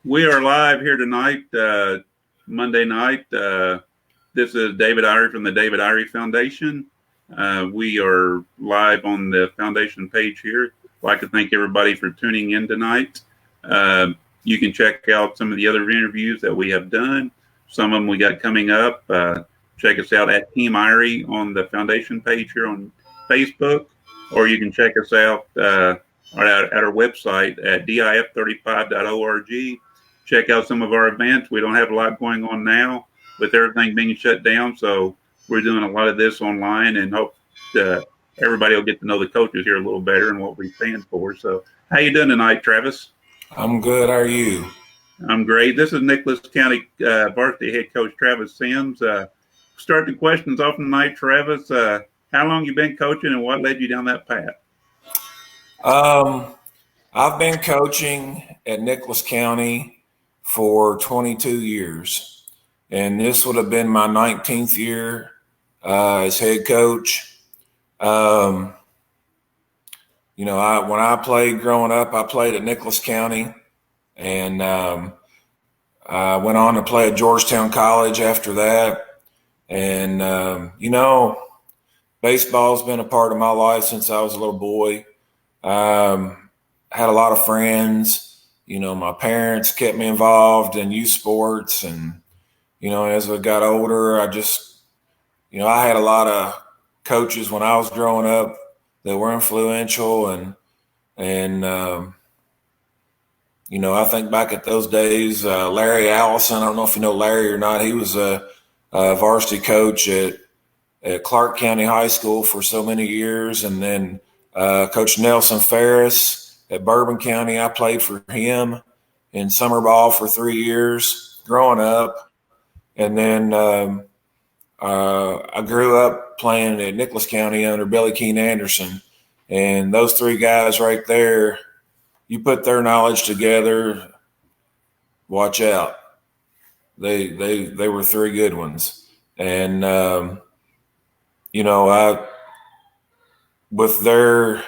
We are live here tonight, Monday night. This is David Irie from the David Irie Foundation. We are live on the foundation page here. I'd like to thank everybody for tuning in tonight. You can check out some of the other interviews that we have done. Some of them we got coming up. Check us out at Team Irie on the foundation page here on Facebook, or you can check us out at our website at dif35.org. Check out some of our events. We don't have a lot going on now with everything being shut down, so we're doing a lot of this online, and hope everybody will get to know the coaches here a little better and what we stand for. So, how you doing tonight, Travis? I'm good. How are you? I'm great. This is Nicholas County varsity head coach Travis Sims. Start the questions off tonight, Travis. How long you been coaching, and what led you down that path? I've been coaching at Nicholas County for 22 years, and this would have been my 19th year as head coach. When I played growing up, I played at Nicholas County, and I went on to play at Georgetown College after that. And, baseball's been a part of my life since I was a little boy. Had a lot of friends. My parents kept me involved in youth sports. And, as I got older, I had a lot of coaches when I was growing up that were influential. And I think back at those days, Larry Allison, I don't know if you know Larry or not. He was a varsity coach at Clark County High School for so many years. And then Coach Nelson Ferris at Bourbon County, I played for him in summer ball for 3 years growing up. And then I grew up playing at Nicholas County under Billy Keene Anderson. And those three guys right there, you put their knowledge together, watch out. They were three good ones. And, with their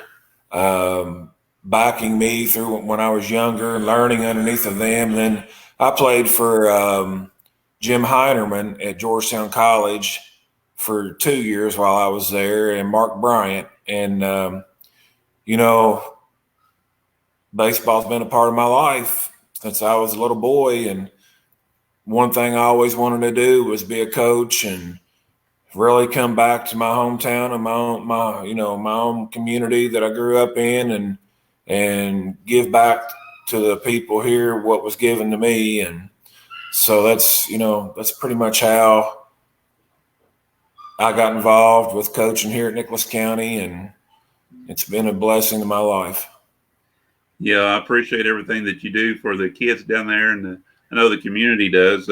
backing me through when I was younger, learning underneath of them. Then I played for Jim Heinerman at Georgetown College for 2 years while I was there, and Mark Bryant. And, baseball's been a part of my life since I was a little boy. And one thing I always wanted to do was be a coach and really come back to my hometown and my own community that I grew up in, and give back to the people here what was given to me. And so that's pretty much how I got involved with coaching here at Nicholas County, and it's been a blessing to my life. Yeah, I appreciate everything that you do for the kids down there, and I know the community does.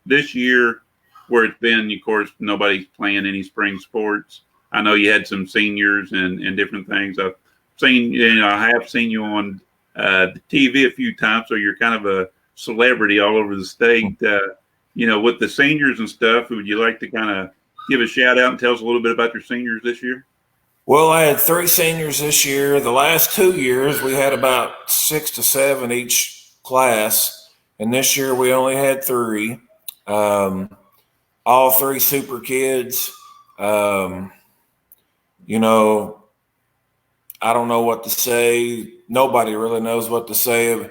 This year, where it's been, of course, nobody's playing any spring sports. I know you had some seniors and different things. I have seen you on the TV a few times, so you're kind of a celebrity all over the state. With the seniors and stuff, would you like to kind of give a shout out and tell us a little bit about your seniors this year? Well, I had 3 seniors this year. The last 2 years, we had about 6 to 7 each class, and this year we only had 3. All 3 super kids. I don't know what to say. Nobody really knows what to say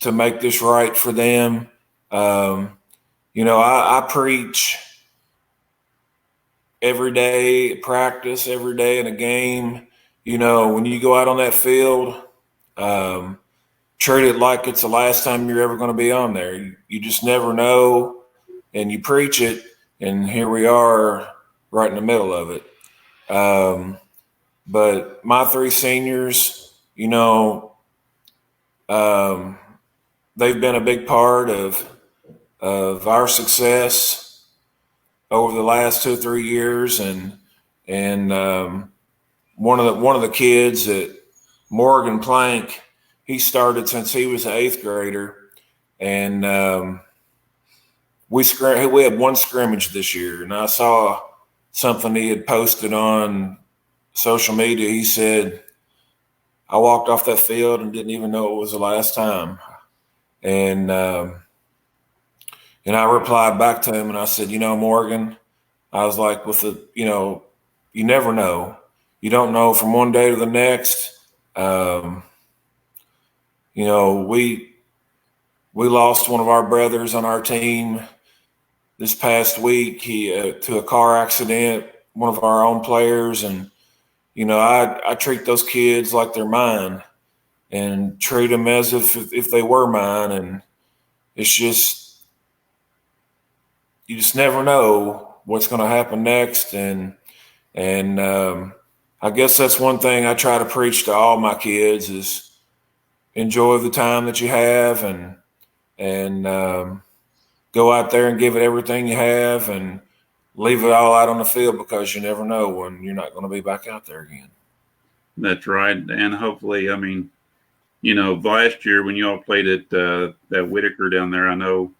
to make this right for them. I preach every day at practice, every day in a game. When you go out on that field, treat it like it's the last time you're ever going to be on there. You just never know, and you preach it, and here we are right in the middle of it. But my 3 seniors, they've been a big part of our success over the last 2 or 3 years, and one of the kids at Morgan Plank, he started since he was an 8th grader, and we had one scrimmage this year, and I saw something he had posted on social media. He said, I walked off that field and didn't even know it was the last time. And I replied back to him and I said, Morgan, I was like, you never know. You don't know from one day to the next. We lost one of our brothers on our team this past week. He to a car accident, one of our own players. And, I treat those kids like they're mine and treat them as if they were mine. And it's just, you just never know what's going to happen next. And I guess that's one thing I try to preach to all my kids is enjoy the time that you have and go out there and give it everything you have and leave it all out on the field because you never know when you're not going to be back out there again. That's right. And hopefully, last year when you all played at that Whitaker down there, I know,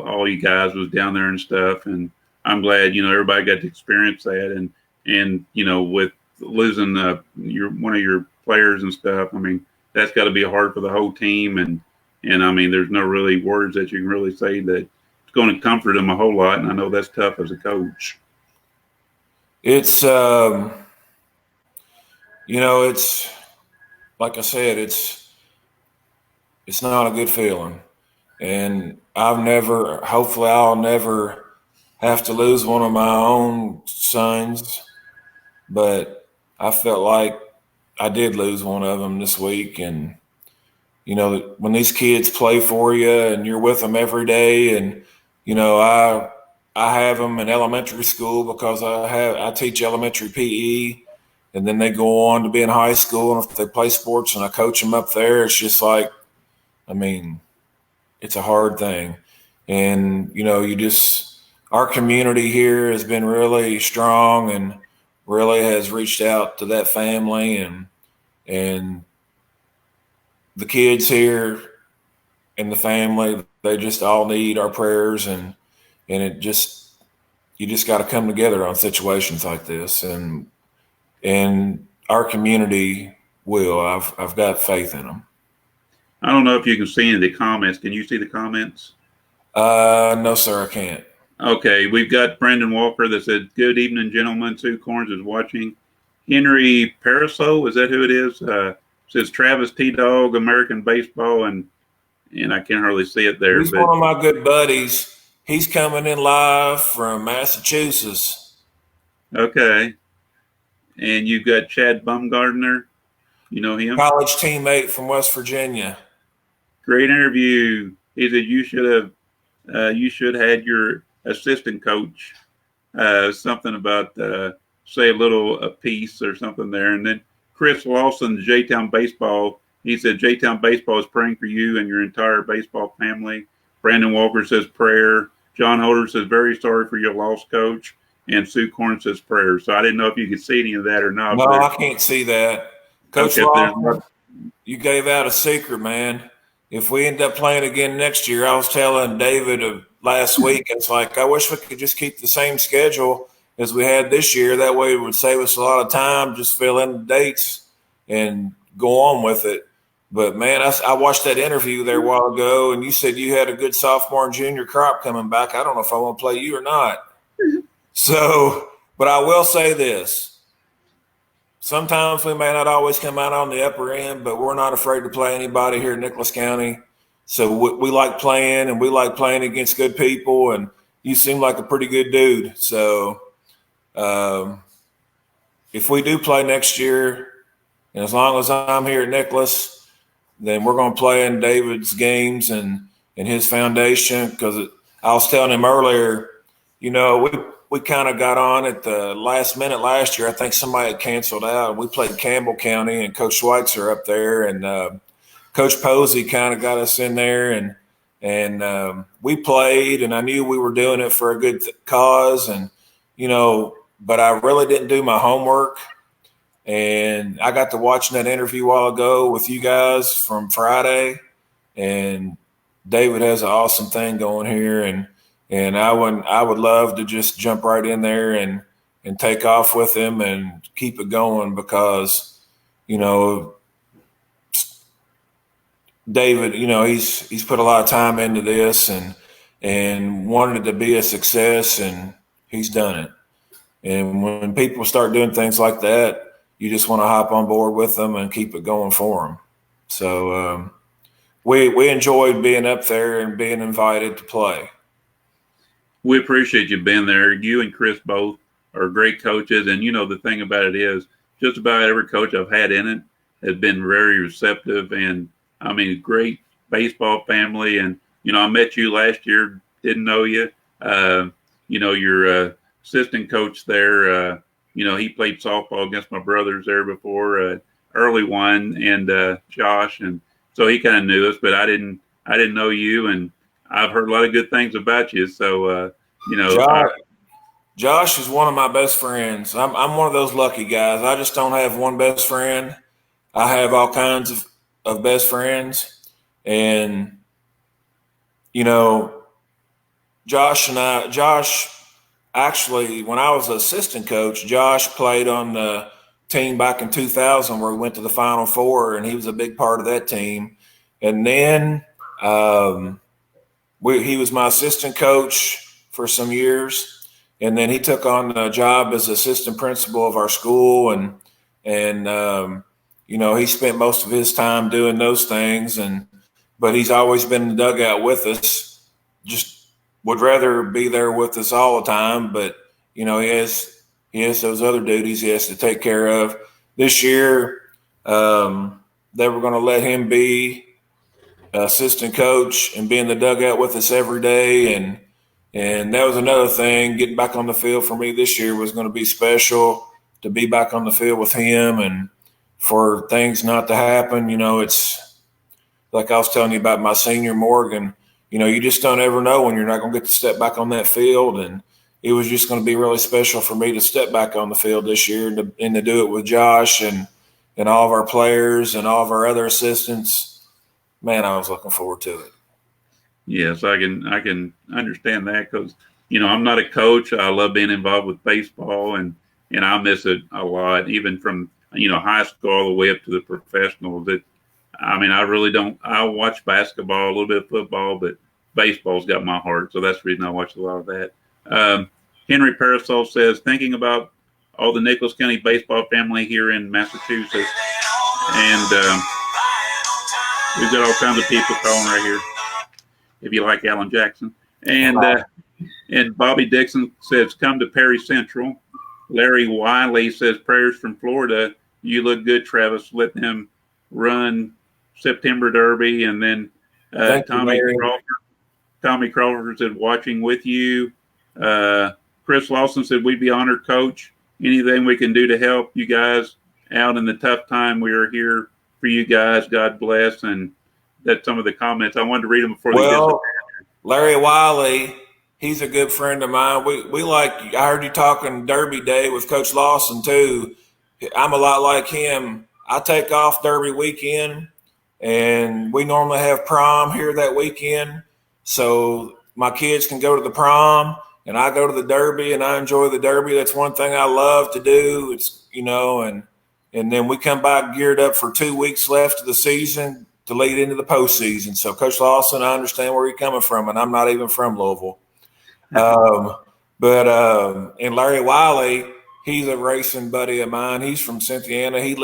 all you guys was down there and stuff. And I'm glad, everybody got to experience that. And with losing one of your players and stuff, that's got to be hard for the whole team. And there's no really words that you can really say that it's going to comfort them a whole lot. And I know that's tough as a coach. It's, it's like I said, it's not a good feeling. And hopefully I'll never have to lose one of my own sons, but I felt like I did lose one of them this week. And, when these kids play for you and you're with them every day and, I have them in elementary school because I teach elementary PE, and then they go on to be in high school. And if they play sports and I coach them up there, it's just like, it's a hard thing. And, our community here has been really strong and really has reached out to that family and the kids here and the family, they just all need our prayers and you just got to come together on situations like this and our community will. I've got faith in them. I don't know if you can see any of the comments. Can you see the comments? No, sir, I can't. Okay, we've got Brandon Walker that said, "Good evening, gentlemen. Sue Corns is watching." Henry Paraso, is that who it is? Says Travis T-Dog, American Baseball, and I can't hardly see it there. He's one of my good buddies. He's coming in live from Massachusetts. Okay. And you've got Chad Bumgardner. You know him? College teammate from West Virginia. Great interview. He said you should have had your assistant coach something about say a piece or something there. And then Chris Lawson, J-Town Baseball, he said J-Town Baseball is praying for you and your entire baseball family. Brandon Walker says prayer. John Holder says very sorry for your loss, coach. And Sue Corn says prayer. So I didn't know if you could see any of that or not. No, I can't see that. Coach Lawson, you gave out a secret, man. If we end up playing again next year, I was telling David last week, it's like, I wish we could just keep the same schedule as we had this year. That way it would save us a lot of time, just fill in the dates and go on with it. But, man, I watched that interview there a while ago, and you said you had a good sophomore and junior crop coming back. I don't know if I want to play you or not. So, but I will say this. Sometimes we may not always come out on the upper end, but we're not afraid to play anybody here in Nicholas County. So we like playing, and we like playing against good people, and you seem like a pretty good dude. So if we do play next year, and as long as I'm here at Nicholas, then we're going to play in David's games and his foundation, because I was telling him earlier, we kind of got on at the last minute last year. I think somebody had canceled out. We played Campbell County and Coach Schweitzer up there, and Coach Posey kind of got us in there, and we played, and I knew we were doing it for a good cause, and but I really didn't do my homework. And I got to watching that interview a while ago with you guys from Friday, and David has an awesome thing going here, and I would love to just jump right in there and take off with him and keep it going, because David, he's put a lot of time into this and wanted it to be a success, and he's done it. And when people start doing things like that, you just want to hop on board with them and keep it going for them. So we enjoyed being up there and being invited to play. We appreciate you being there. You and Chris both are great coaches, and the thing about it is, just about every coach I've had in it has been very receptive, and I mean, great baseball family. And I met you last year, didn't know you. Your assistant coach there. He played softball against my brothers there before, early one, and Josh, and so he kind of knew us, but I didn't know you, and I've heard a lot of good things about you. So Josh is one of my best friends. I'm one of those lucky guys. I just don't have one best friend. I have all kinds of best friends, and Josh actually, when I was an assistant coach, Josh played on the team back in 2000 where we went to the Final Four, and he was a big part of that team. And then he was my assistant coach for some years, and then he took on a job as assistant principal of our school, and he spent most of his time doing those things, but he's always been in the dugout with us. Just would rather be there with us all the time, but he has those other duties he has to take care of. This year, they were going to let him be assistant coach and be in the dugout with us every day, and that was another thing. Getting back on the field for me this year was going to be special, to be back on the field with him, and for things not to happen. It's like I was telling you about my senior Morgan. You just don't ever know when you're not going to get to step back on that field. And it was just going to be really special for me to step back on the field this year and to do it with Josh and all of our players and all of our other assistants. Man, I was looking forward to it. Yes, I can understand that, because I'm not a coach. I love being involved with baseball, and I miss it a lot, even from high school all the way up to the professionals. I really don't. I watch basketball, a little bit of football, but baseball's got my heart. So that's the reason I watch a lot of that. Henry Parasol says, thinking about all the Nicholas County baseball family here in Massachusetts, and we've got all kinds of people calling right here, if you like Alan Jackson. And Bobby Dixon says, come to Perry Central. Larry Wiley says, prayers from Florida. You look good, Travis. Let them run September Derby. And then Tommy Crawford said, watching with you. Chris Lawson said, we'd be honored, Coach. Anything we can do to help you guys out in the tough time, we are here for you guys. God bless. And that's some of the comments. I wanted to read them before they disappear. Larry Wiley, he's a good friend of mine. I heard you talking Derby Day with Coach Lawson too. I'm a lot like him. I take off Derby weekend, and we normally have prom here that weekend. So my kids can go to the prom, and I go to the Derby, and I enjoy the Derby. That's one thing I love to do. It's, and then we come back geared up for 2 weeks left of the season to lead into the postseason. So Coach Lawson, I understand where you're coming from, and I'm not even from Louisville. And Larry Wiley, he's a racing buddy of mine. He's from Cynthiana. He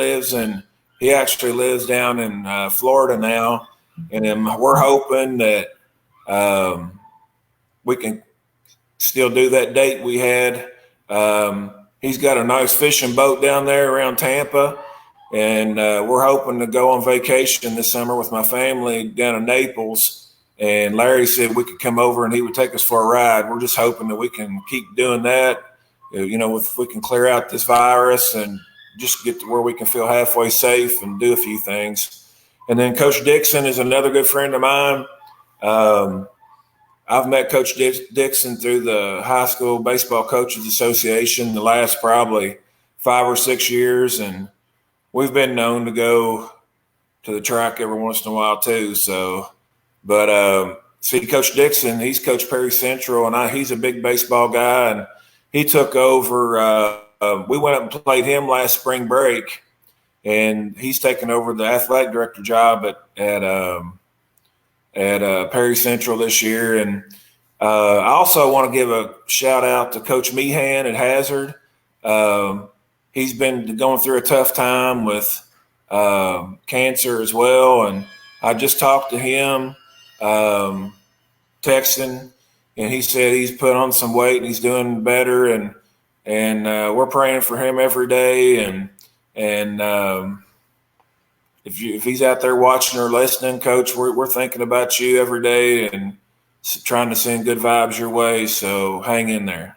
actually lives down in Florida now, and then we're hoping that we can still do that date we had. He's got a nice fishing boat down there around Tampa, and we're hoping to go on vacation this summer with my family down in Naples. And Larry said we could come over and he would take us for a ride. We're just hoping that we can keep doing that. If we can clear out this virus and just get to where we can feel halfway safe and do a few things. And then Coach Dixon is another good friend of mine. I've met Coach Dixon through the High School Baseball Coaches Association the last probably 5 or 6 years, and we've been known to go to the track every once in a while too. See, Coach Dixon, he's coached Perry Central, and he's a big baseball guy, and he took over. We went up and played him last spring break, and he's taken over the athletic director job at Perry Central this year. And I also want to give a shout out to Coach Meehan at Hazard. He's been going through a tough time with cancer as well, and I just talked to him, texting, and he said he's put on some weight and he's doing better, and we're praying for him every day. And if he's out there watching or listening, Coach, we're thinking about you every day and trying to send good vibes your way. So hang in there.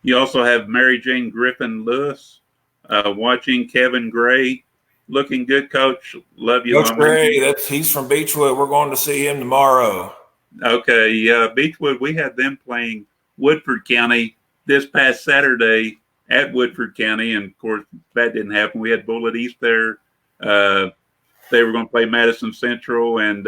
You also have Mary Jane Griffin Lewis watching. Kevin Gray, looking good, Coach. Love you, Coach Gray. He's from Beechwood. We're going to see him tomorrow. Okay, Beechwood. We had them playing Woodford County this past Saturday at Woodford County, and of course that didn't happen. We had Bullitt East there. They were going to play Madison Central, and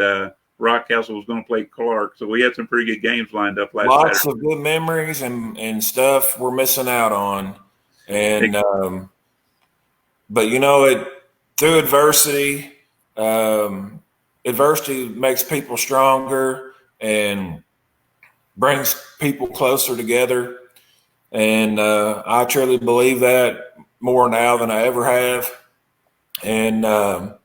Rockcastle was going to play Clark. So we had some pretty good games lined up last Saturday. Lots of good memories and stuff we're missing out on. And but through adversity, adversity makes people stronger and brings people closer together. And I truly believe that more now than I ever have. And, all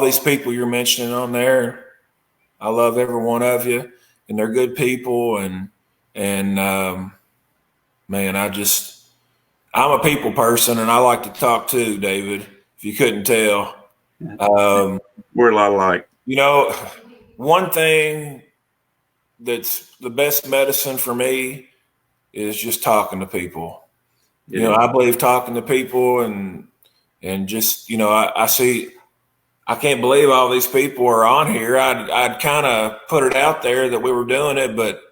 these people you're mentioning on there, I love every one of you, and they're good people. And man, I'm a people person, and I like to talk too, David, if you couldn't tell. We're a lot alike. One thing that's the best medicine for me is just talking to people. I believe talking to people and just, I can't believe all these people are on here. I'd kind of put it out there that we were doing it, but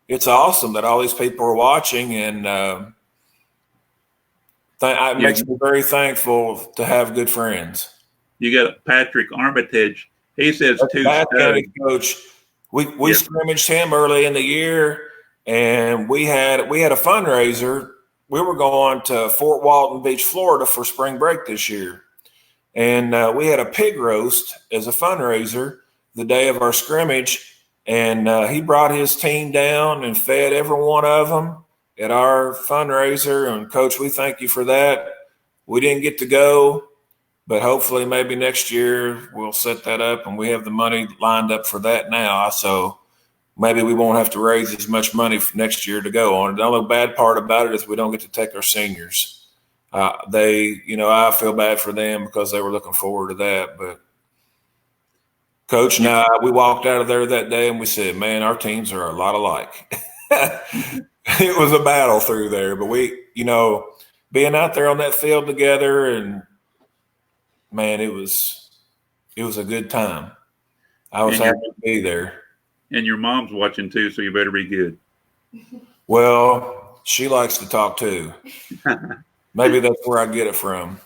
it's awesome that all these people are watching, and it makes me very thankful to have good friends. You got Patrick Armitage. He says Coach. We scrimmaged him early in the year, and we had a fundraiser. We were going to Fort Walton Beach, Florida for spring break this year. And we had a pig roast as a fundraiser the day of our scrimmage. And he brought his team down and fed every one of them at our fundraiser. And, Coach, we thank you for that. We didn't get to go, but hopefully maybe next year we'll set that up, and we have the money lined up for that now. So maybe we won't have to raise as much money for next year to go on. The only bad part about it is we don't get to take our seniors. I feel bad for them because they were looking forward to that. But Coach and I, we walked out of there that day and we said, man, our teams are a lot alike. It was a battle through there, but we, being out there on that field together, and man, it was a good time. I was happy to be there. And your mom's watching too, so you better be good. Well, she likes to talk too. Maybe that's where I get it from.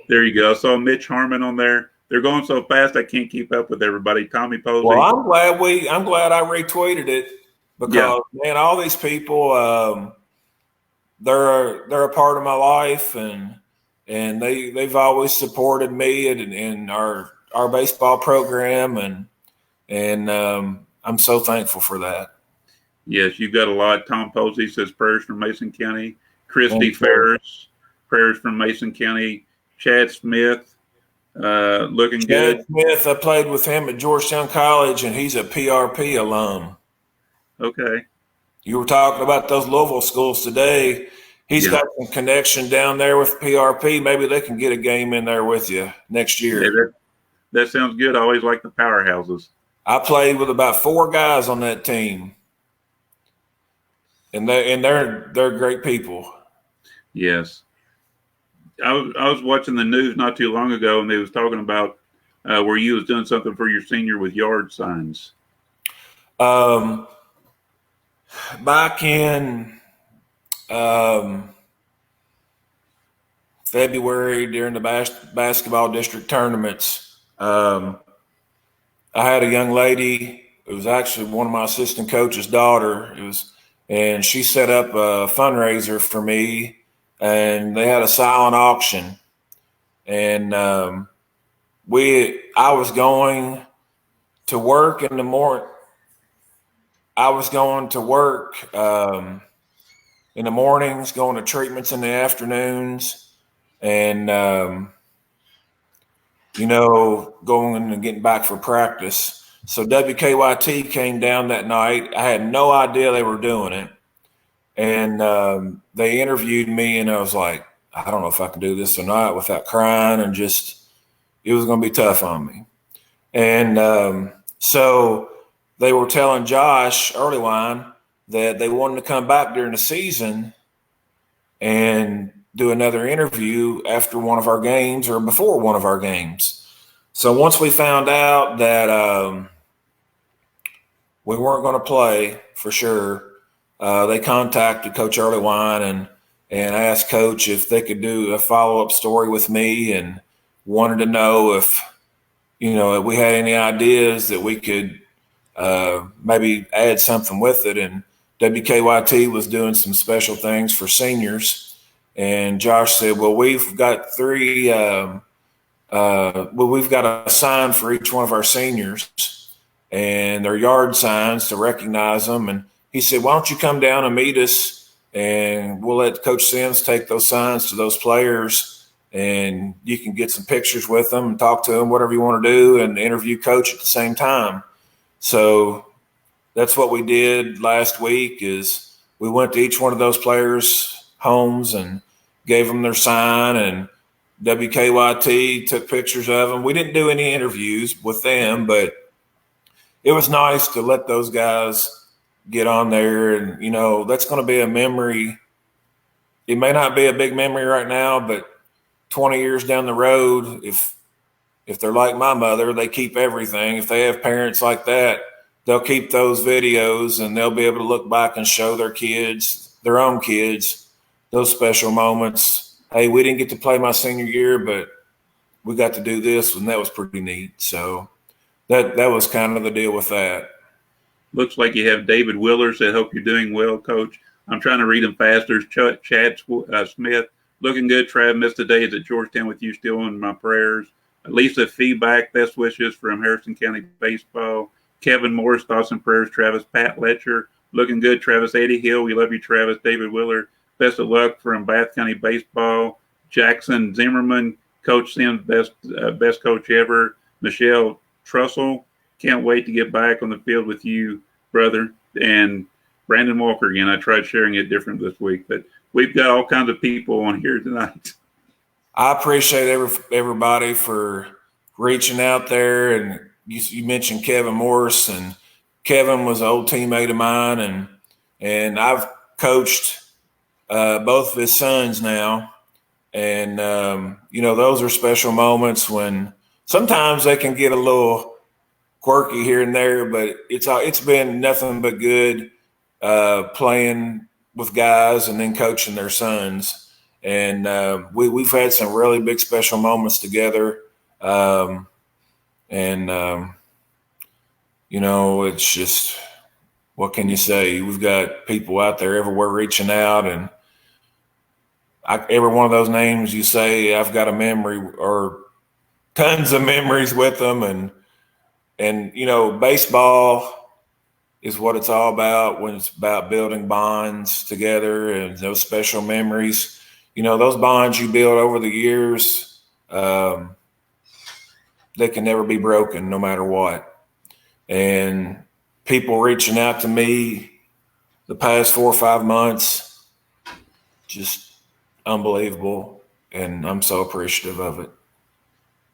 There you go. I saw Mitch Harmon on there. They're going so fast I can't keep up with everybody. Tommy Posey. Well, I'm glad I retweeted it because man, all these people, they're a part of my life, and they've always supported me and our baseball program, and I'm so thankful for that. Yes, you've got a lot. Tom Posey says prayers from Mason County. Christy Ferris, prayers from Mason County. Chad Smith, looking good. Chad Smith, I played with him at Georgetown College, and he's a PRP alum. Okay. You were talking about those Louisville schools today. He's got some connection down there with PRP. Maybe they can get a game in there with you next year. Yeah, that sounds good. I always like the powerhouses. I played with about 4 guys on that team, and they're great people. Yes. I was watching the news not too long ago, and they was talking about where you was doing something for your senior with yard signs. Back in February during the basketball district tournaments, I had a young lady. It was actually one of my assistant coach's daughter. And she set up a fundraiser for me, and they had a silent auction. and I was going to work in the morning. I was going to work in the mornings, going to treatments in the afternoons, and going and getting back for practice. So WKYT came down that night. I had no idea they were doing it. And they interviewed me, and I was like, I don't know if I can do this or not without crying, and just, it was going to be tough on me. And so they were telling Josh Earlywine that they wanted to come back during the season and do another interview after one of our games or before one of our games. So once we found out that we weren't going to play for sure, they contacted Coach Earlywine and asked Coach if they could do a follow-up story with me, and wanted to know if we had any ideas that we could maybe add something with it. And WKYT was doing some special things for seniors. And Josh said, well, we've got we've got a sign for each one of our seniors, and they're yard signs to recognize them. And he said, why don't you come down and meet us, and we'll let Coach Sims take those signs to those players, and you can get some pictures with them and talk to them, whatever you want to do, and interview Coach at the same time. So that's what we did last week. Is we went to each one of those players' homes and gave them their sign, and WKYT took pictures of them. We didn't do any interviews with them, but it was nice to let those guys get on there. And, that's going to be a memory. It may not be a big memory right now, but 20 years down the road, if they're like my mother, they keep everything. If they have parents like that, they'll keep those videos, and they'll be able to look back and show their kids, their own kids, those special moments. Hey, we didn't get to play my senior year, but we got to do this, and that was pretty neat. So that was kind of the deal with that. Looks like you have David Willers. I hope you're doing well, Coach. I'm trying to read them faster. Chad Smith, looking good. Trav missed today. Is at Georgetown with you, still in my prayers. Lisa feedback, best wishes from Harrison County Baseball. Kevin Morris, thoughts and prayers. Travis, Pat Letcher, looking good. Travis, Eddie Hill, we love you, Travis. David Willard, best of luck from Bath County Baseball. Jackson Zimmerman, Coach Sims, best coach ever. Michelle Trussell, can't wait to get back on the field with you, brother. And Brandon Walker again. I tried sharing it different this week, but we've got all kinds of people on here tonight. I appreciate everybody for reaching out there. And you mentioned Kevin Morris, and Kevin was an old teammate of mine, and I've coached both of his sons now. And, those are special moments when sometimes they can get a little quirky here and there, but it's been nothing but good playing with guys and then coaching their sons. And we've had some really big special moments together. It's just, what can you say? We've got people out there everywhere reaching out, and every one of those names you say, I've got a memory or tons of memories with them. And baseball is what it's all about, when it's about building bonds together and those special memories. Those bonds you build over the years, they can never be broken no matter what. And people reaching out to me the past 4 or 5 months, just unbelievable. And I'm so appreciative of it.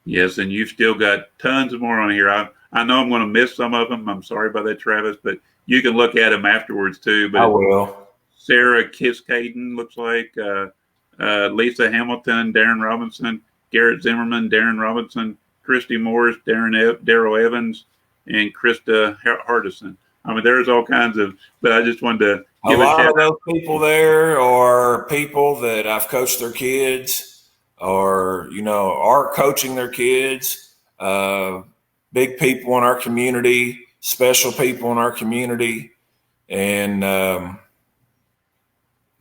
Yes, and you've still got tons more on here. I know I'm going to miss some of them. I'm sorry about that, Travis, but you can look at them afterwards too. But I will. Sarah Kiskaden looks like, Lisa Hamilton, Darren Robinson, Garrett Zimmerman, Darren Robinson, Christy Morris, Darrell Evans, and Krista Hardison. I mean, there's all kinds of, but I just wanted to give a lot shout of those people there are people that I've coached their kids, or are coaching their kids. Big people in our community, special people in our community, and man,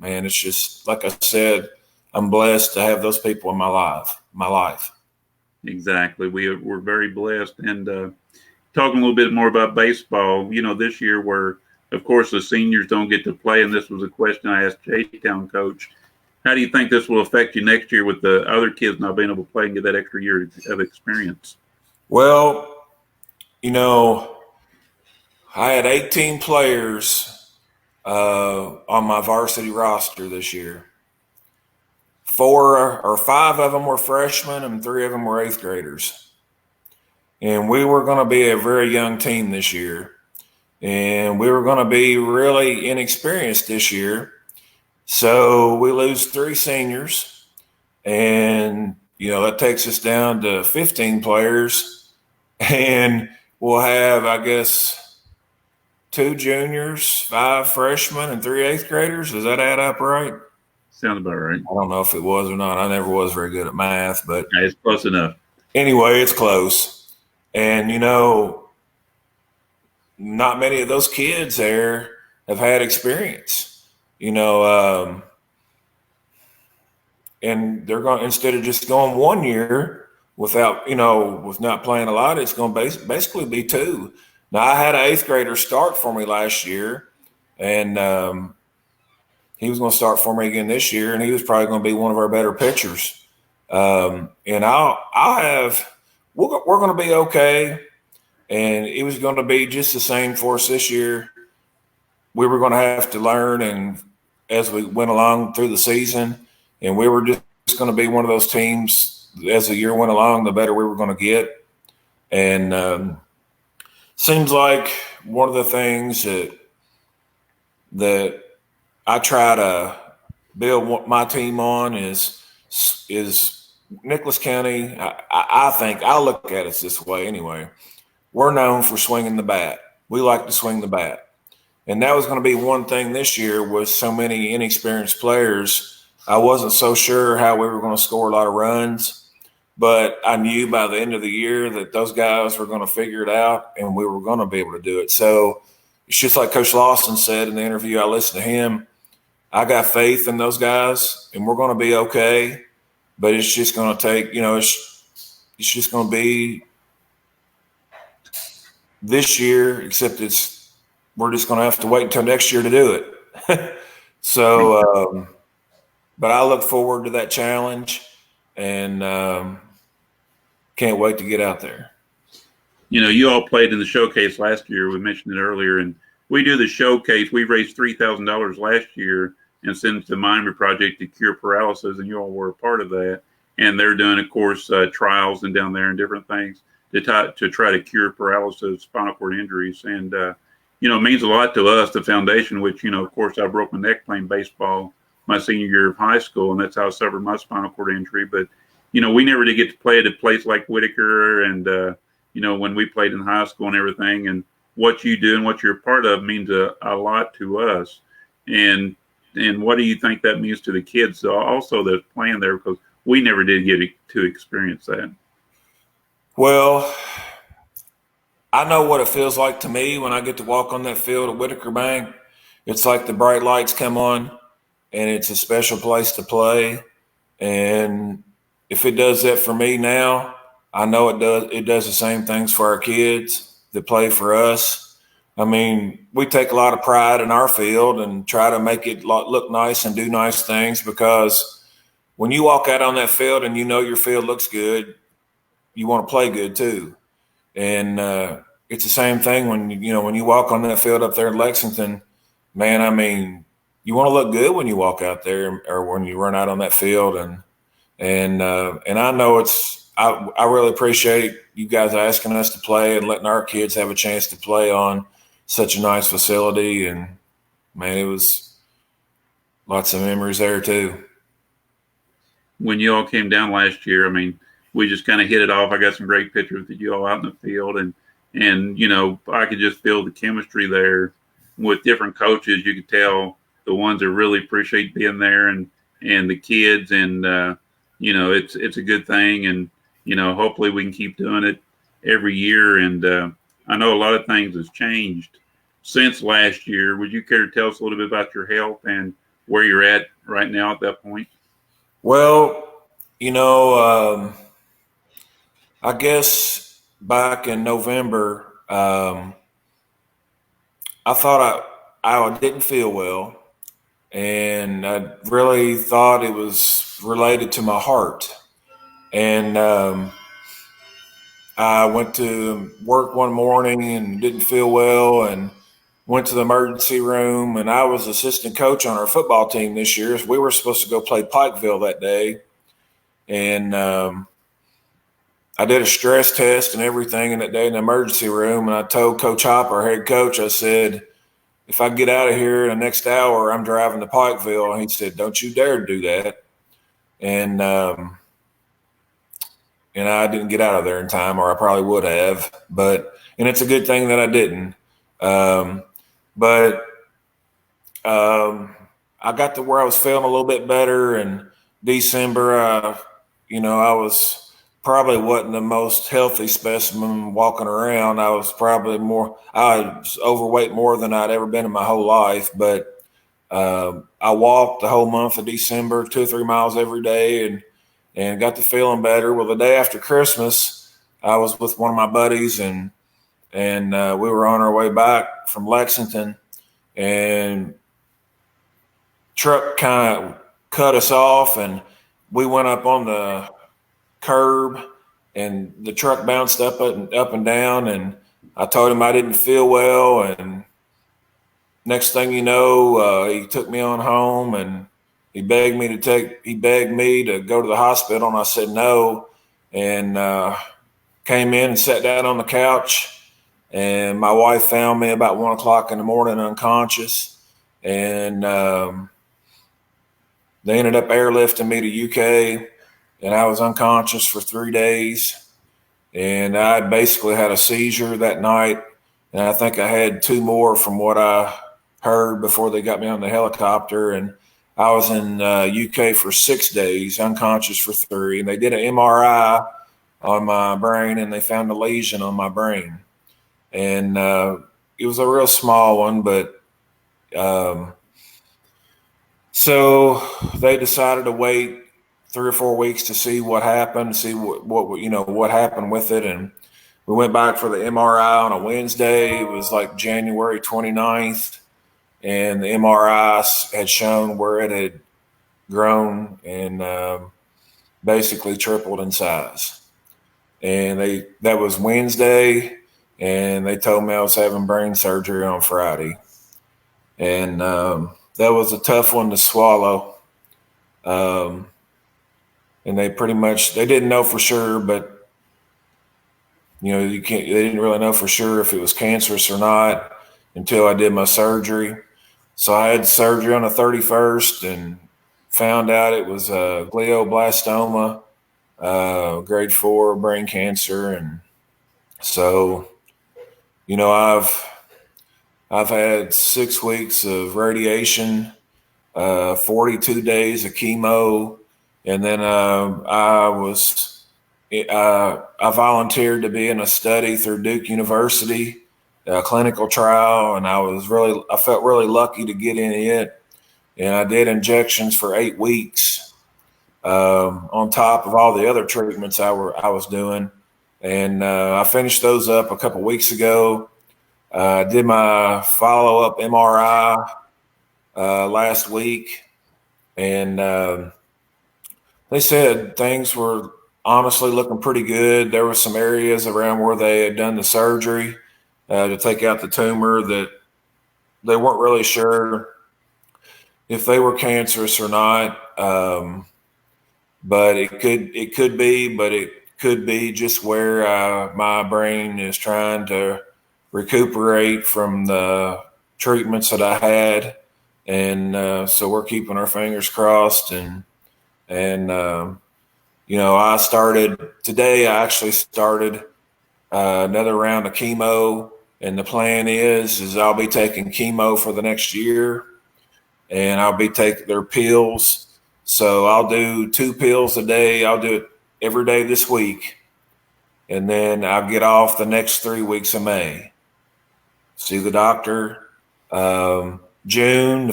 it's just, like I said, I'm blessed to have those people in my life. my life. Exactly. We're very blessed. And talking a little bit more about baseball, this year where, of course, the seniors don't get to play, and this was a question I asked J-Town coach. How do you think this will affect you next year with the other kids not being able to play and get that extra year of experience? Well, I had 18 players on my varsity roster this year. 4 or 5 of them were freshmen and 3 of them were 8th graders. And we were going to be a very young team this year. And we were going to be really inexperienced this year. So we lose 3 seniors. And, that takes us down to 15 players. And we'll have, I guess, 2 juniors, 5 freshmen, and 3 8th graders. Does that add up right? Sounds about right. I don't know if it was or not. I never was very good at math, but Yeah, it's close enough. Anyway, it's close. And, not many of those kids there have had experience, and they're going, instead of just going 1 year without, with not playing a lot, it's going to basically be 2. Now, I had an 8th grader start for me last year, and he was going to start for me again this year, and he was probably going to be one of our better pitchers. And we're going to be okay. And it was going to be just the same for us this year. We were going to have to learn, and as we went along through the season, and we were just going to be one of those teams. As the year went along, the better we were going to get. And seems like one of the things that I try to build my team on is Nicholas County. I think I look at it this way anyway. We're known for swinging the bat. We like to swing the bat. And that was going to be one thing this year with so many inexperienced players. I wasn't so sure how we were going to score a lot of runs, but I knew by the end of the year that those guys were going to figure it out and we were going to be able to do it. So it's just like Coach Lawson said in the interview. I listened to him. I got faith in those guys, and we're going to be okay. But it's just going to take, it's just going to be this year, except we're just going to have to wait until next year to do it. So, but I look forward to that challenge, and can't wait to get out there. You all played in the showcase last year. We mentioned it earlier, and we do the showcase. We raised $3,000 last year and sent it to the Miami Project to cure paralysis, and you all were a part of that. And they're doing, of course, trials and down there and different things to try to cure paralysis, spinal cord injuries. And, it means a lot to us, the foundation, which, of course, I broke my neck playing baseball my senior year of high school, and that's how I suffered my spinal cord injury. But, we never did get to play at a place like Whitaker and, when we played in high school and everything. And what you do and what you're a part of means a lot to us. And what do you think that means to the kids also that's playing there? Because we never did get to experience that. Well, I know what it feels like to me when I get to walk on that field at Whitaker Bank. It's like the bright lights come on, and it's a special place to play. And if it does that for me now, I know it does. It does the same things for our kids that play for us. I mean, we take a lot of pride in our field and try to make it look nice and do nice things, because when you walk out on that field and your field looks good, you want to play good too. And it's the same thing when you walk on that field up there in Lexington, man. I mean, you want to look good when you walk out there or when you run out on that field. And I know I really appreciate you guys asking us to play and letting our kids have a chance to play on such a nice facility. And man, it was lots of memories there too. When you all came down last year, I mean, we just kind of hit it off. I got some great pictures of you all out in the field, and I could just feel the chemistry there with different coaches. You could tell the ones that really appreciate being there, and the kids, and it's a good thing, and hopefully we can keep doing it every year. And I know a lot of things has changed since last year. Would you care to tell us a little bit about your health and where you're at right now at that point? Well, You know, I guess back in November, I thought I didn't feel well, and I really thought it was related to my heart. And I went to work one morning and didn't feel well, and went to the emergency room. And I was assistant coach on our football team this year. We were supposed to go play Pikeville that day, and I did a stress test and everything in that day in the emergency room. And I told Coach Hopper, our head coach, I said, if I get out of here in the next hour, I'm driving to Pikeville. And he said, don't you dare do that. And I didn't get out of there in time, or I probably would have. And it's a good thing that I didn't. But I got to where I was feeling a little bit better in December. I was probably wasn't the most healthy specimen walking around. I was overweight more than I'd ever been in my whole life. But I walked the whole month of December, 2 or 3 miles every day, and got to feeling better. Well, the day after Christmas, I was with one of my buddies, and we were on our way back from Lexington, and truck kind of cut us off, and we went up on the curb, and the truck bounced up and down, and I told him I didn't feel well, and next thing you know, he took me on home, and he begged me to go to the hospital, and I said no, and came in and sat down on the couch, and my wife found me about 1 o'clock in the morning unconscious, and they ended up airlifting me to UK, and I was unconscious for 3 days, and I basically had a seizure that night, and I think I had 2 more from what I heard before they got me on the helicopter. And I was in UK for 6 days, unconscious for 3, and they did an MRI on my brain, and they found a lesion on my brain. And it was a real small one, but so they decided to wait 3 or 4 weeks to see what happened, see what happened with it. And we went back for the MRI on a Wednesday. It was like January 29th. And the MRI had shown where it had grown and basically tripled in size. And that was Wednesday, and they told me I was having brain surgery on Friday. And that was a tough one to swallow. And they didn't know for sure, but they didn't really know for sure if it was cancerous or not until I did my surgery. So I had surgery on the 31st and found out it was glioblastoma, grade 4 brain cancer. And so, I've had 6 weeks of radiation, 42 days of chemo, and then I volunteered to be in a study through Duke University, a clinical trial, and I felt really lucky to get in it. And I did injections for 8 weeks on top of all the other treatments I was doing. And I finished those up a couple weeks ago. I did my follow-up MRI last week, and they said things were honestly looking pretty good. There were some areas around where they had done the surgery to take out the tumor that they weren't really sure if they were cancerous or not. But it could be just where my brain is trying to recuperate from the treatments that I had. And so we're keeping our fingers crossed. And I actually started another round of chemo. And the plan is I'll be taking chemo for the next year, and I'll be taking their pills. So I'll do 2 pills a day. I'll do it every day this week. And then I'll get off the next 3 weeks of May. See the doctor. The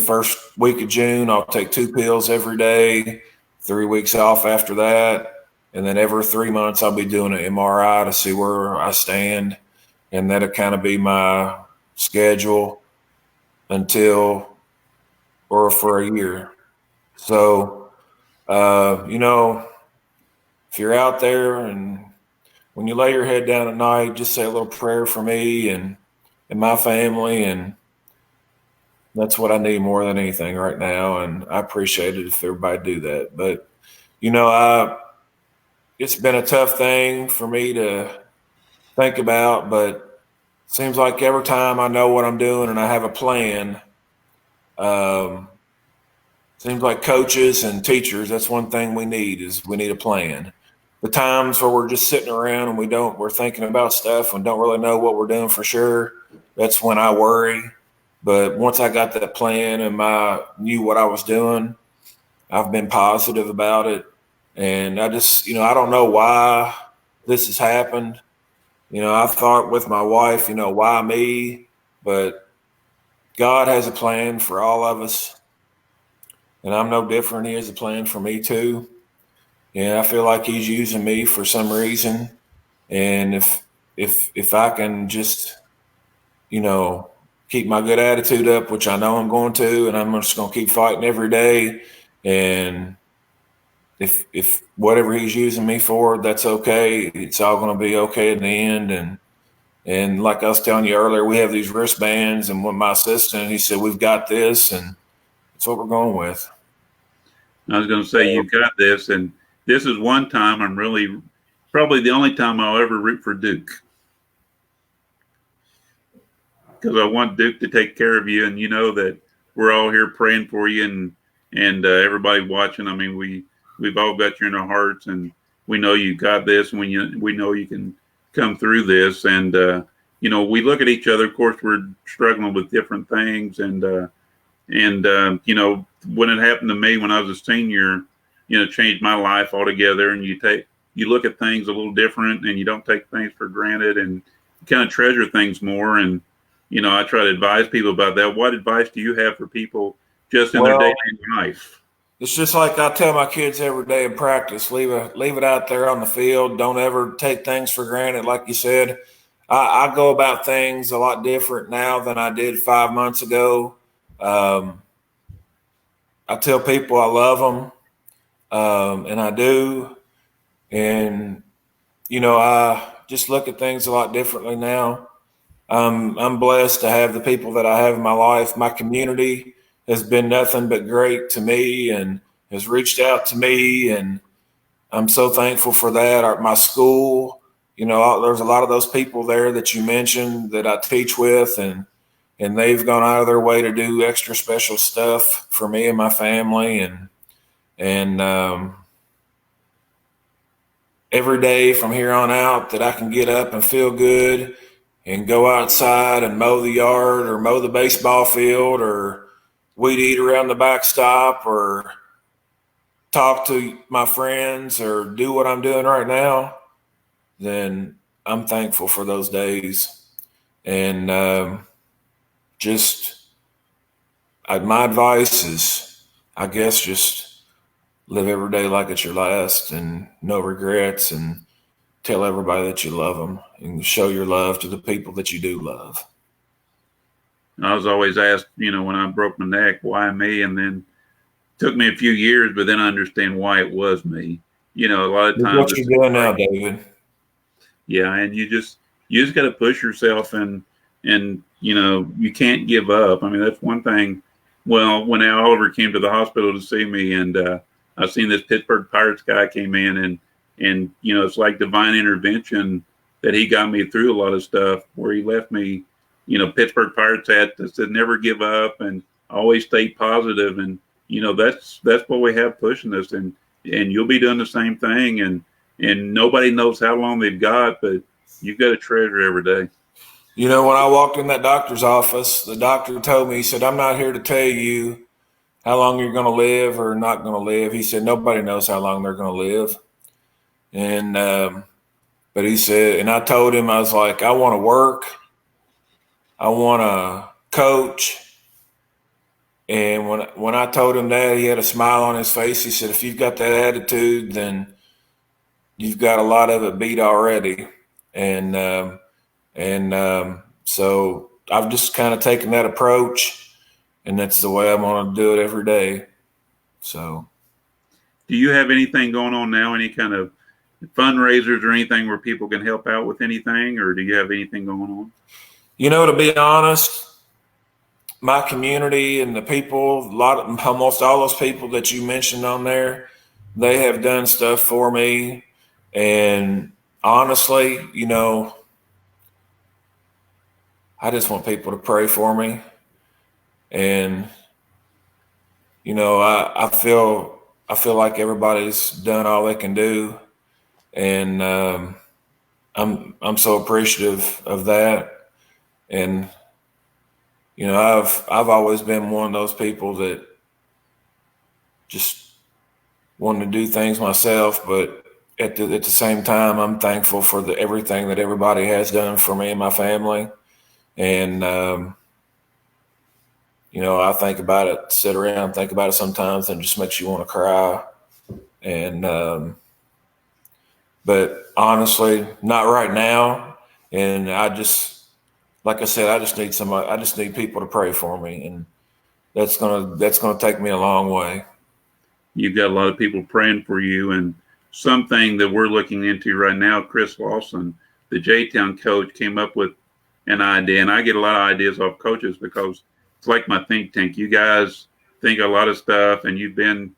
first week of June, I'll take 2 pills every day. 3 weeks off after that. And then every 3 months I'll be doing an MRI to see where I stand. And that'll kind of be my schedule until or for a year. So, if you're out there and when you lay your head down at night, just say a little prayer for me and my family. And that's what I need more than anything right now. And I appreciate it if everybody do that. But, it's been a tough thing for me to think about, but it seems like every time I know what I'm doing and I have a plan, seems like coaches and teachers, that's one thing we need a plan. The times where we're just sitting around and we're thinking about stuff and don't really know what we're doing for sure, that's when I worry. But once I got that plan and I knew what I was doing, I've been positive about it. And I just, I don't know why this has happened. I thought with my wife, why me? But God has a plan for all of us. And I'm no different. He has a plan for me too. And I feel like he's using me for some reason. And if I can just, keep my good attitude up, which I know I'm going to, and I'm just going to keep fighting every day. And if whatever he's using me for, that's okay. It's all going to be okay in the end. And like I was telling you earlier, we have these wristbands, and with my assistant, he said, we've got this, and that's what we're going with. I was going to say, you've got this, and this is one time I'm really, probably the only time I'll ever root for Duke. Because I want Duke to take care of you, and you know that we're all here praying for you, and everybody watching. I mean, we've all got you in our hearts, and we know you got this, and we know you can come through this. And we look at each other. Of course, we're struggling with different things, and when it happened to me when I was a senior, changed my life altogether. And you look at things a little different, and you don't take things for granted, and you kind of treasure things more. And I try to advise people about that. What advice do you have for people just in their daily life? It's just like I tell my kids every day in practice, leave it out there on the field. Don't ever take things for granted. Like you said, I go about things a lot different now than I did 5 months ago. I tell people I love them, and I do. And, I just look at things a lot differently now. I'm blessed to have the people that I have in my life. My community has been nothing but great to me and has reached out to me, and I'm so thankful for that. My school, there's a lot of those people there that you mentioned that I teach with, and they've gone out of their way to do extra special stuff for me and my family, and every day from here on out that I can get up and feel good and go outside and mow the yard or mow the baseball field or weed eat around the backstop or talk to my friends or do what I'm doing right now, then I'm thankful for those days. And my advice is, I guess, just live every day like it's your last and no regrets, and tell everybody that you love them and show your love to the people that you do love. I was always asked, when I broke my neck, why me? And then it took me a few years, but then I understand why it was me. A lot of times. What you doing now, David? Yeah, and you just got to push yourself, and you can't give up. I mean, that's one thing. Well, when Al Oliver came to the hospital to see me, and I seen this Pittsburgh Pirates guy came in, and it's like divine intervention that he got me through a lot of stuff where he left me. Pittsburgh Pirates had said never give up and always stay positive, and that's what we have pushing us, and you'll be doing the same thing, and nobody knows how long they've got, but you've got to treasure every day. When I walked in that doctor's office, the doctor told me, he said, I'm not here to tell you how long you're going to live or not going to live. He said, nobody knows how long they're going to live. And, but he said, and I told him, I was like, I want to work. I want to coach. And when I told him that, he had a smile on his face. He said, "If you've got that attitude, then you've got a lot of it beat already." So I've just kind of taken that approach, and that's the way I'm going to do it every day. So, do you have anything going on now? Any kind of fundraisers or anything where people can help out with anything, or do you have anything going on? To be honest, my community and the people, almost all those people that you mentioned on there, they have done stuff for me. And honestly, I just want people to pray for me. And, I feel like everybody's done all they can do. And I'm so appreciative of that. And I've always been one of those people that just wanted to do things myself, but at the same time, I'm thankful for everything that everybody has done for me and my family. And I think about it, sit around and think about it sometimes, and it just makes you want to cry. And but honestly, not right now. And like I said, I just need people to pray for me, and that's gonna take me a long way. You've got a lot of people praying for you, and something that we're looking into right now, Chris Lawson, the J-Town coach, came up with an idea, and I get a lot of ideas off coaches because it's like my think tank. You guys think a lot of stuff, and you've been,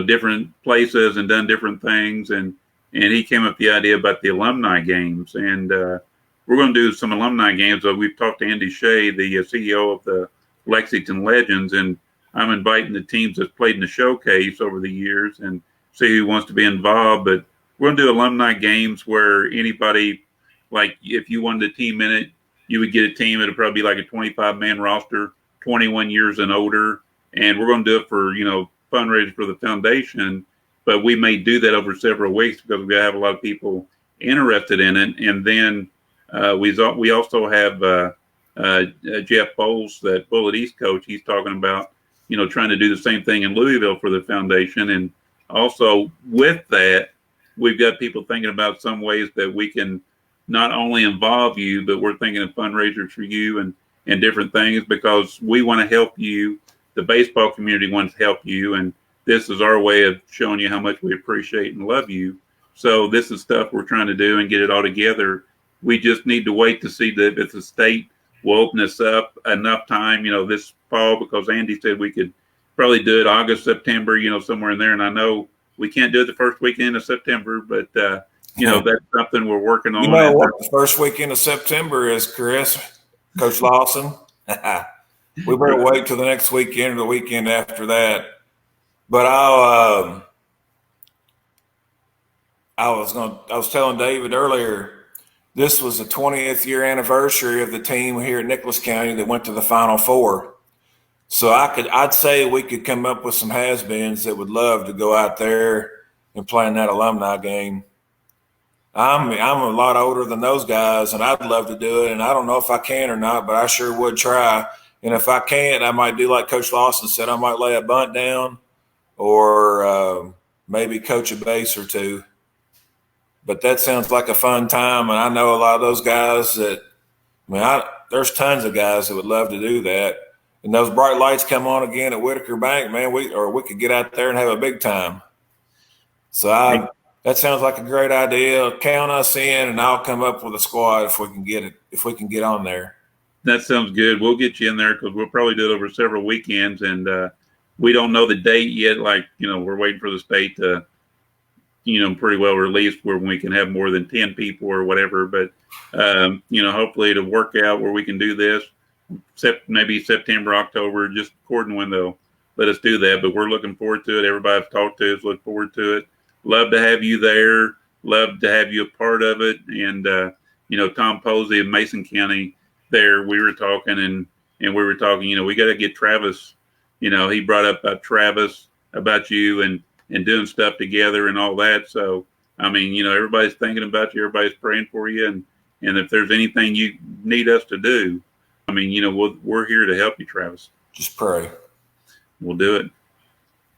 different places and done different things, and he came up with the idea about the alumni games, and we're going to do some alumni games. We've talked to Andy Shea, the CEO of the Lexington Legends, and I'm inviting the teams that's played in the showcase over the years and see who wants to be involved. But we're going to do alumni games where anybody, like if you wanted a team in it, you would get a team. It'll probably be like a 25-man roster, 21 years and older. And we're going to do it for, fundraisers for the foundation. But we may do that over several weeks because we have a lot of people interested in it. And then we also have Jeff Bowles, that Bullet East coach. He's talking about, trying to do the same thing in Louisville for the foundation. And also with that, we've got people thinking about some ways that we can not only involve you, but we're thinking of fundraisers for you and different things because we want to help you. The baseball community wants to help you. And this is our way of showing you how much we appreciate and love you. So this is stuff we're trying to do and get it all together. We just need to wait to see that if the state will open us up enough time, this fall, because Andy said we could probably do it August, September, somewhere in there. And I know we can't do it the first weekend of September, but, that's something we're working on. You know what the first weekend of September is, Chris, Coach Lawson? We better wait till the next weekend or the weekend after that. But I was telling David earlier, this was the 20th year anniversary of the team here at Nicholas County that went to the Final Four. So I'd say we could come up with some has-beens that would love to go out there and play in that alumni game. I'm a lot older than those guys, and I'd love to do it. And I don't know if I can or not, but I sure would try. And if I can't, I might do like Coach Lawson said. I might lay a bunt down or maybe coach a base or two. But that sounds like a fun time, and I know a lot of those guys there's tons of guys that would love to do that. And those bright lights come on again at Whitaker Bank, man, we could get out there and have a big time. So that sounds like a great idea. Count us in, and I'll come up with a squad if we can get on there. That sounds good. We'll get you in there because we'll probably do it over several weekends, and we don't know the date yet. We're waiting for the state to, pretty well release where we can have more than 10 people or whatever. But, hopefully it'll work out where we can do this. Maybe September, October, just according to when they'll let us do that. But we're looking forward to it. Everybody I've talked to is looking forward to it. Love to have you there. Love to have you a part of it. And, Tom Posey of Mason County there, we were talking and we were talking, we got to get Travis, he brought up about Travis, about you and doing stuff together and all that. So, everybody's thinking about you. Everybody's praying for you. And if there's anything you need us to do, we're here to help you, Travis. Just pray. We'll do it.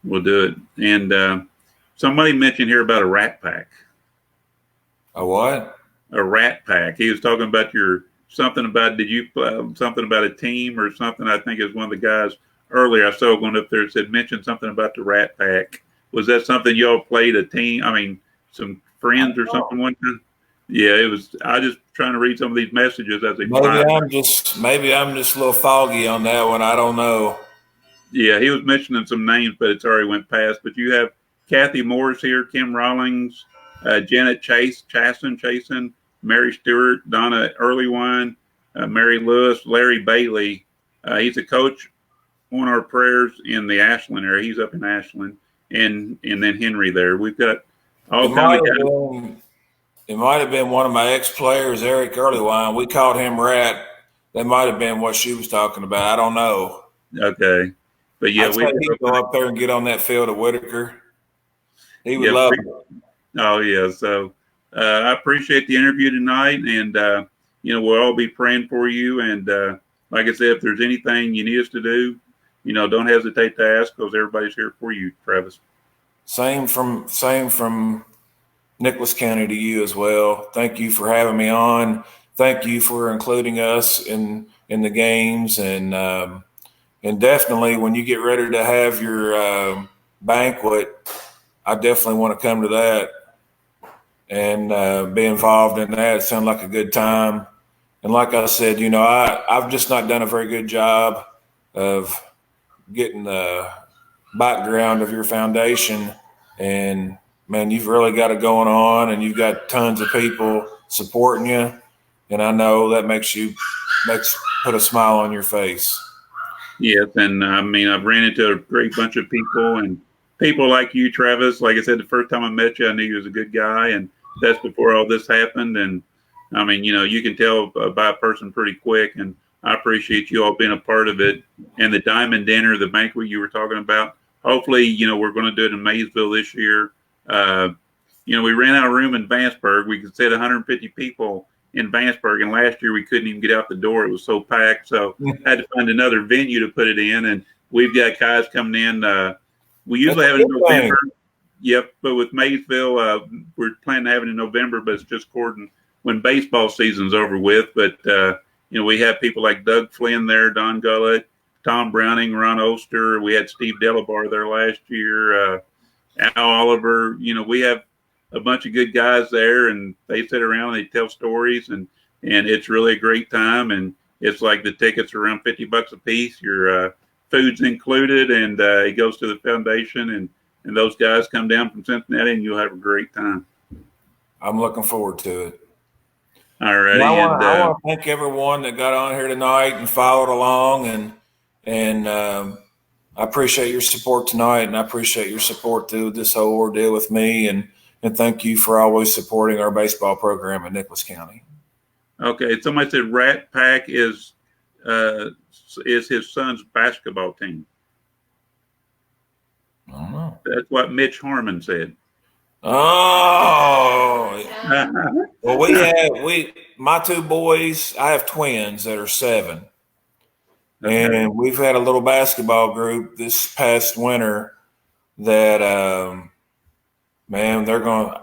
We'll do it. And somebody mentioned here about a rat pack. A what? A rat pack. He was talking about something about, did you something about a team or something? I think it was one of the guys earlier I saw going up there said mentioned something about the rat pack. Was that something y'all played a team? I mean, some friends or something one time? Yeah, it was. I just trying to read some of these messages as they fly. Maybe I'm just a little foggy on that one. I don't know. Yeah, he was mentioning some names, but it's already went past. But you have Kathy Morris here, Kim Rawlings, Janet Chasen, Mary Stewart, Donna Earlywine, Mary Lewis, Larry Bailey. He's a coach on our prayers in the Ashland area. He's up in Ashland, and then Henry there. We've got all kinds of guys. It might have been one of my ex-players, Eric Earlywine. We called him Rat. That might have been what she was talking about. I don't know. Okay. But yeah, he'd go up there and get on that field at Whitaker. He would love it. Oh yeah. So I appreciate the interview tonight, and we'll all be praying for you. And like I said, if there's anything you need us to do, don't hesitate to ask, because everybody's here for you, Travis. Same from Nicholas County to you as well. Thank you for having me on. Thank you for including us in the games, and definitely when you get ready to have your banquet, I definitely want to come to that and be involved in that. It sounds like a good time. And like I said, I've just not done a very good job of getting the background of your foundation. And man, you've really got it going on, and you've got tons of people supporting you. And I know that makes put a smile on your face. Yes, and I mean, I've ran into a great bunch of people, and people like you, Travis. Like I said, the first time I met you, I knew you was a good guy, and that's before all this happened. And I mean, you can tell by a person pretty quick, and I appreciate you all being a part of it. And the Diamond Dinner, the banquet you were talking about, hopefully, we're going to do it in Maysville this year. We ran out of room in Vanceburg. We could sit 150 people in Vanceburg, and last year we couldn't even get out the door. It was so packed, so I had to find another venue to put it in. And we've got guys coming in. We usually have it in November. Yep, but with Maysville, we're planning to have it in November, but it's just according when baseball season's over with. But we have people like Doug Flynn there, Don Gullett, Tom Browning, Ron Oster. We had Steve Delabar there last year. Al Oliver. We have a bunch of good guys there, and they sit around and they tell stories, and it's really a great time. And it's like the tickets are around $50 a piece. Your food's included, and it goes to the foundation, and those guys come down from Cincinnati, and you'll have a great time. I'm looking forward to it. All right. I want to thank everyone that got on here tonight and followed along, and I appreciate your support tonight, and I appreciate your support through this whole ordeal with me, and thank you for always supporting our baseball program in Nicholas County. Okay. Somebody said Rat Pack is his son's basketball team. I don't know. That's what Mitch Harmon said. Oh. Well, my two boys, I have twins that are 7. Okay. And we've had a little basketball group this past winter that, man, they're going to,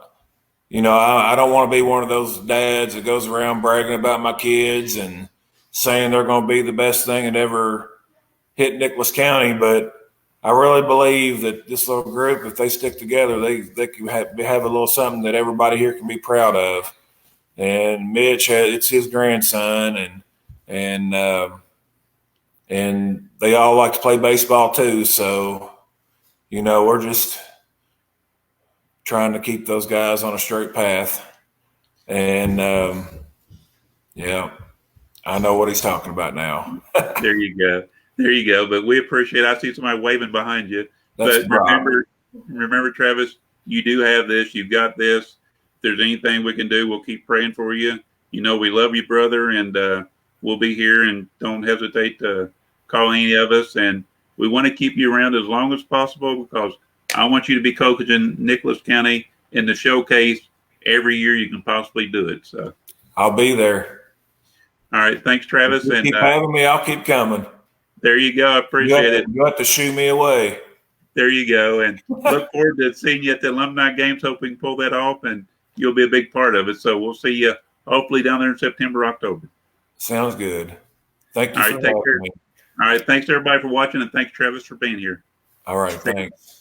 I don't want to be one of those dads that goes around bragging about my kids and saying they're going to be the best thing that ever hit Nicholas County. But I really believe that this little group, if they stick together, they can have a little something that everybody here can be proud of. And Mitch, it's his grandson, and they all like to play baseball too. So, we're just trying to keep those guys on a straight path. And yeah, I know what he's talking about now. There you go. But we appreciate it. I see somebody waving behind you. But remember, Travis, you do have this. You've got this. If there's anything we can do, we'll keep praying for you. We love you, brother, and we'll be here, and don't hesitate to call any of us. And we want to keep you around as long as possible, because I want you to be coaching Nicholas County in the showcase every year you can possibly do it. So I'll be there. All right. Thanks, Travis. Keep having me. I'll keep coming. There you go. I appreciate it. You have to shoo me away. There you go. And look forward to seeing you at the alumni games. Hope we can pull that off, and you'll be a big part of it. So we'll see you hopefully down there in September, October. Sounds good. Thank you All for right, take having care. me. All right, thanks everybody for watching, and thanks Travis for being here. All right, thanks.